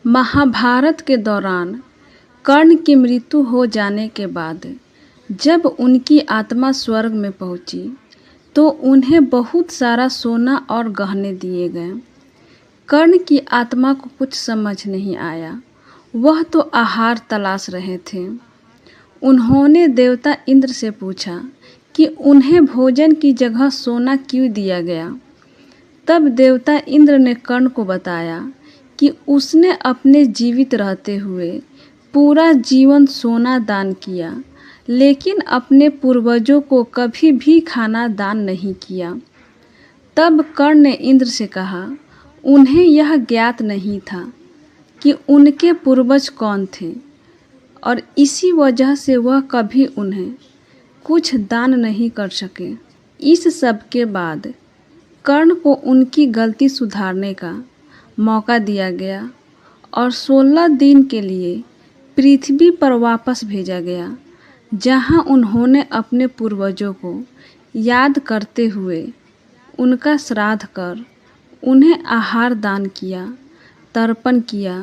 महाभारत के दौरान कर्ण की मृत्यु हो जाने के बाद जब उनकी आत्मा स्वर्ग में पहुंची तो उन्हें बहुत सारा सोना और गहने दिए गए। कर्ण की आत्मा को कुछ समझ नहीं आया, वह तो आहार तलाश रहे थे। उन्होंने देवता इंद्र से पूछा कि उन्हें भोजन की जगह सोना क्यों दिया गया। तब देवता इंद्र ने कर्ण को बताया कि उसने अपने जीवित रहते हुए पूरा जीवन सोना दान किया, लेकिन अपने पूर्वजों को कभी भी खाना दान नहीं किया। तब कर्ण ने इंद्र से कहा, उन्हें यह ज्ञात नहीं था कि उनके पूर्वज कौन थे और इसी वजह से वह कभी उन्हें कुछ दान नहीं कर सके। इस सब के बाद कर्ण को उनकी गलती सुधारने का मौका दिया गया और 16 दिन के लिए पृथ्वी पर वापस भेजा गया, जहां उन्होंने अपने पूर्वजों को याद करते हुए उनका श्राद्ध कर उन्हें आहार दान किया, तर्पण किया।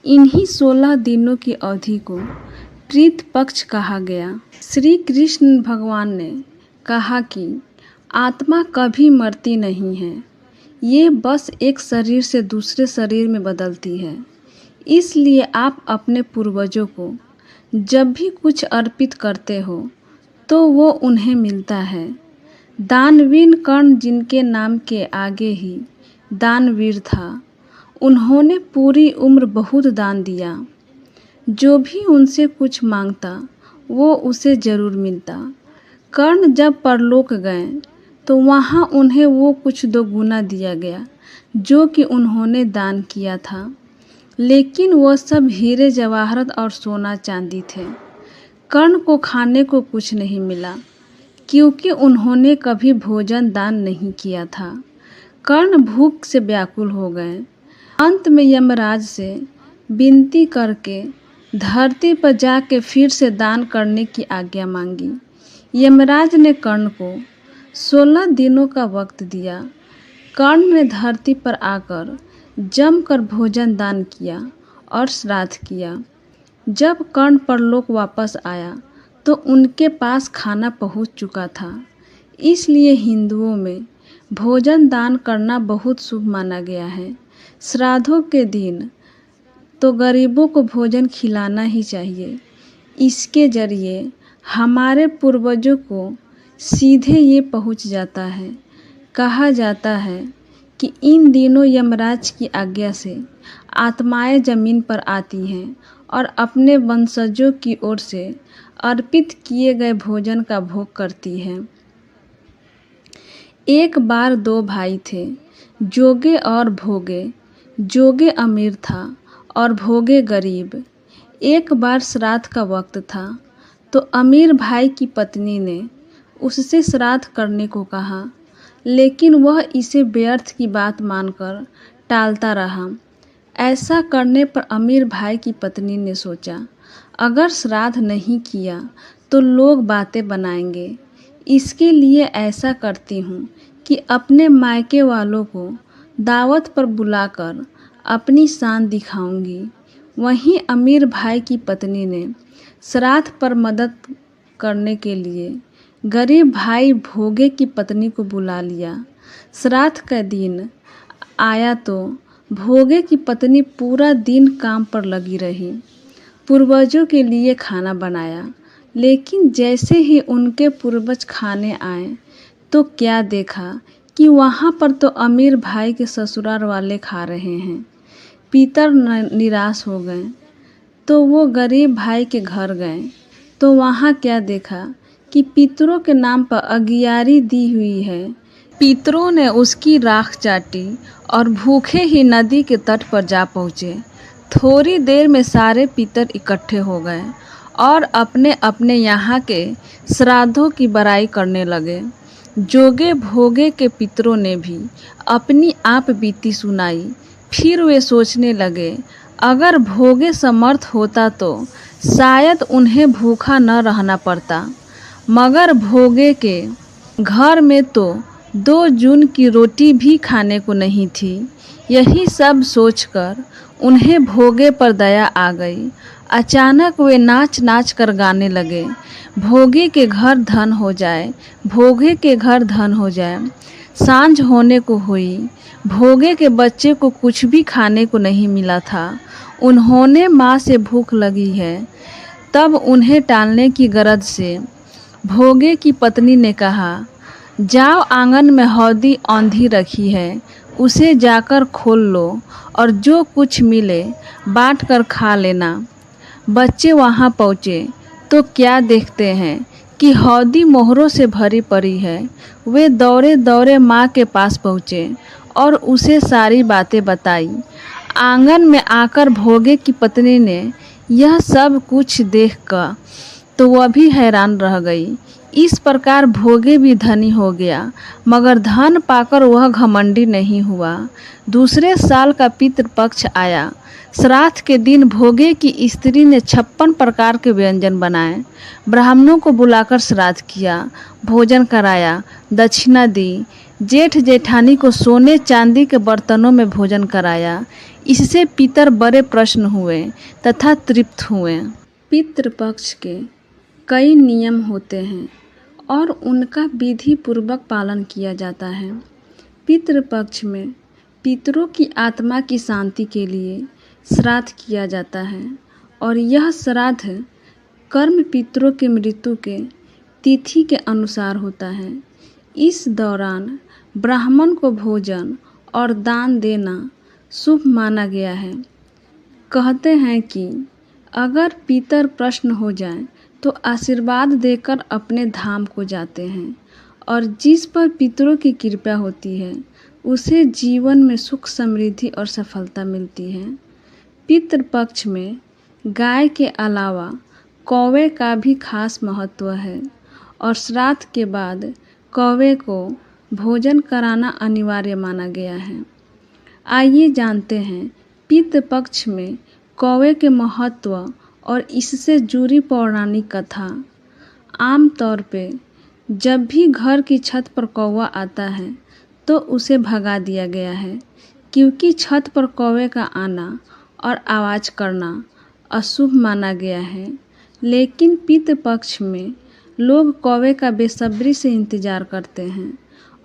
इन्हीं 16 दिनों की अवधि को प्रीत पक्ष कहा गया। श्री कृष्ण भगवान ने कहा कि आत्मा कभी मरती नहीं है, ये बस एक शरीर से दूसरे शरीर में बदलती है। इसलिए आप अपने पूर्वजों को जब भी कुछ अर्पित करते हो तो वो उन्हें मिलता है। दानवीर कर्ण, जिनके नाम के आगे ही दानवीर था, उन्होंने पूरी उम्र बहुत दान दिया। जो भी उनसे कुछ मांगता वो उसे जरूर मिलता। कर्ण जब परलोक गए तो वहाँ उन्हें वो कुछ 2 गुना दिया गया जो कि उन्होंने दान किया था, लेकिन वह सब हीरे जवाहरत और सोना चांदी थे। कर्ण को खाने को कुछ नहीं मिला क्योंकि उन्होंने कभी भोजन दान नहीं किया था। कर्ण भूख से व्याकुल हो गए। अंत में यमराज से विनती करके धरती पर जाके फिर से दान करने की आज्ञा मांगी। यमराज ने कर्ण को 16 दिनों का वक्त दिया। कर्ण ने धरती पर आकर जमकर भोजन दान किया और श्राद्ध किया। जब कर्ण परलोक वापस आया तो उनके पास खाना पहुंच चुका था। इसलिए हिंदुओं में भोजन दान करना बहुत शुभ माना गया है। श्राद्धों के दिन तो गरीबों को भोजन खिलाना ही चाहिए। इसके जरिए हमारे पूर्वजों को सीधे ये पहुंच जाता है। कहा जाता है कि इन दिनों यमराज की आज्ञा से आत्माएं जमीन पर आती हैं और अपने वंशजों की ओर से अर्पित किए गए भोजन का भोग करती हैं। एक बार 2 भाई थे, जोगे और भोगे। जोगे अमीर था और भोगे गरीब। एक बार श्राद्ध का वक्त था तो अमीर भाई की पत्नी ने उससे श्राद्ध करने को कहा, लेकिन वह इसे व्यर्थ की बात मानकर टालता रहा। ऐसा करने पर अमीर भाई की पत्नी ने सोचा, अगर श्राद्ध नहीं किया तो लोग बातें बनाएंगे। इसके लिए ऐसा करती हूँ कि अपने मायके वालों को दावत पर बुलाकर अपनी शान दिखाऊंगी। वहीं अमीर भाई की पत्नी ने श्राद्ध पर मदद करने के लिए गरीब भाई भोगे की पत्नी को बुला लिया। श्राद्ध का दिन आया तो भोगे की पत्नी पूरा दिन काम पर लगी रही, पूर्वजों के लिए खाना बनाया। लेकिन जैसे ही उनके पूर्वज खाने आए तो क्या देखा कि वहाँ पर तो अमीर भाई के ससुराल वाले खा रहे हैं। पितर निराश हो गए तो वो गरीब भाई के घर गए तो वहाँ क्या देखा कि पितरों के नाम पर अगियारी दी हुई है। पितरों ने उसकी राख चाटी और भूखे ही नदी के तट पर जा पहुँचे। थोड़ी देर में सारे पितर इकट्ठे हो गए और अपने अपने यहाँ के श्राद्धों की बड़ाई करने लगे। जोगे भोगे के पितरों ने भी अपनी आप बीती सुनाई। फिर वे सोचने लगे, अगर भोगे समर्थ होता तो शायद उन्हें भूखा न रहना पड़ता, मगर भोगे के घर में तो 2 जून की रोटी भी खाने को नहीं थी। यही सब सोचकर उन्हें भोगे पर दया आ गई। अचानक वे नाच नाच कर गाने लगे, भोगे के घर धन हो जाए, भोगे के घर धन हो जाए। सांझ होने को हुई। भोगे के बच्चे को कुछ भी खाने को नहीं मिला था। उन्होंने माँ से भूख लगी है। तब उन्हें टालने की गरज से भोगे की पत्नी ने कहा, जाओ आंगन में हौदी औंधी रखी है, उसे जाकर खोल लो और जो कुछ मिले बांट कर खा लेना। बच्चे वहाँ पहुँचे तो क्या देखते हैं कि हौदी मोहरों से भरी पड़ी है। वे दौड़े दौड़े माँ के पास पहुँचे और उसे सारी बातें बताई। आंगन में आकर भोगे की पत्नी ने यह सब कुछ देखकर तो वह भी हैरान रह गई। इस प्रकार भोगे भी धनी हो गया, मगर धन पाकर वह घमंडी नहीं हुआ। दूसरे साल का पितृपक्ष आया। श्राद्ध के दिन भोगे की स्त्री ने 56 प्रकार के व्यंजन बनाए। ब्राह्मणों को बुलाकर श्राद्ध किया, भोजन कराया, दक्षिणा दी। जेठ जेठानी को सोने चांदी के बर्तनों में भोजन कराया। इससे पितर बड़े प्रसन्न हुए तथा तृप्त हुए। पितृपक्ष के कई नियम होते हैं और उनका विधि पूर्वक पालन किया जाता है। पितृपक्ष में पितरों की आत्मा की शांति के लिए श्राद्ध किया जाता है और यह श्राद्ध कर्म पितरों की मृत्यु के तिथि के अनुसार होता है। इस दौरान ब्राह्मण को भोजन और दान देना शुभ माना गया है। कहते हैं कि अगर पितर प्रसन्न हो जाएं तो आशीर्वाद देकर अपने धाम को जाते हैं और जिस पर पितरों की कृपा होती है उसे जीवन में सुख समृद्धि और सफलता मिलती है। पितृपक्ष में गाय के अलावा कौवे का भी खास महत्व है और श्राद्ध के बाद कौवे को भोजन कराना अनिवार्य माना गया है। आइए जानते हैं पितृपक्ष में कौवे के महत्व और इससे जुड़ी पौराणिक कथा। आमतौर पे जब भी घर की छत पर कौवा आता है तो उसे भगा दिया गया है, क्योंकि छत पर कौवे का आना और आवाज़ करना अशुभ माना गया है। लेकिन पितृपक्ष में लोग कौवे का बेसब्री से इंतज़ार करते हैं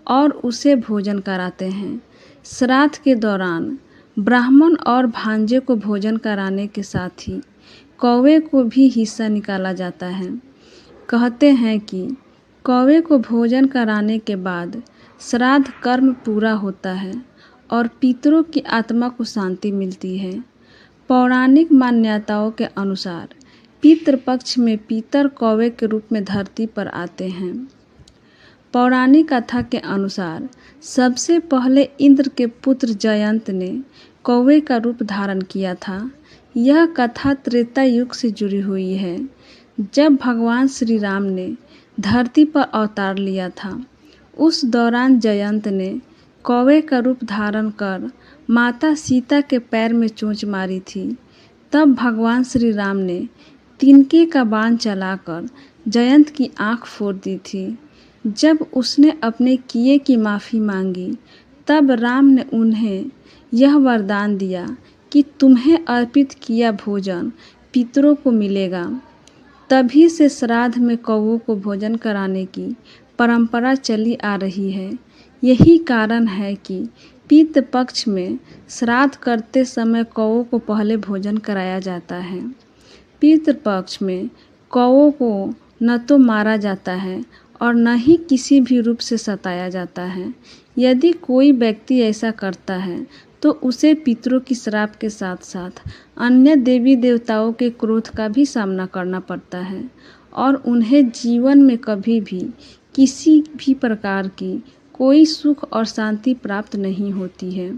और उसे भोजन कराते हैं। श्राद्ध के दौरान ब्राह्मण और भांजे को भोजन कराने के साथ ही कौवे को भी हिस्सा निकाला जाता है। कहते हैं कि कौवे को भोजन कराने के बाद श्राद्ध कर्म पूरा होता है और पितरों की आत्मा को शांति मिलती है। पौराणिक मान्यताओं के अनुसार पितृपक्ष में पितर कौवे के रूप में धरती पर आते हैं। पौराणिक कथा के अनुसार सबसे पहले इंद्र के पुत्र जयंत ने कौवे का रूप धारण किया था। यह कथा त्रेता युग से जुड़ी हुई है, जब भगवान श्री राम ने धरती पर अवतार लिया था। उस दौरान जयंत ने कौवे का रूप धारण कर माता सीता के पैर में चोंच मारी थी। तब भगवान श्री राम ने तिनके का बाण चलाकर जयंत की आंख फोड़ दी थी। जब उसने अपने किए की माफ़ी मांगी तब राम ने उन्हें यह वरदान दिया कि तुम्हें अर्पित किया भोजन पितरों को मिलेगा। तभी से श्राद्ध में कौवों को भोजन कराने की परंपरा चली आ रही है। यही कारण है कि पितृपक्ष में श्राद्ध करते समय कौवों को पहले भोजन कराया जाता है। पितृपक्ष में कौवों को न तो मारा जाता है और न ही किसी भी रूप से सताया जाता है। यदि कोई व्यक्ति ऐसा करता है तो उसे पितरों की श्राप के साथ साथ अन्य देवी देवताओं के क्रोध का भी सामना करना पड़ता है और उन्हें जीवन में कभी भी किसी भी प्रकार की कोई सुख और शांति प्राप्त नहीं होती है।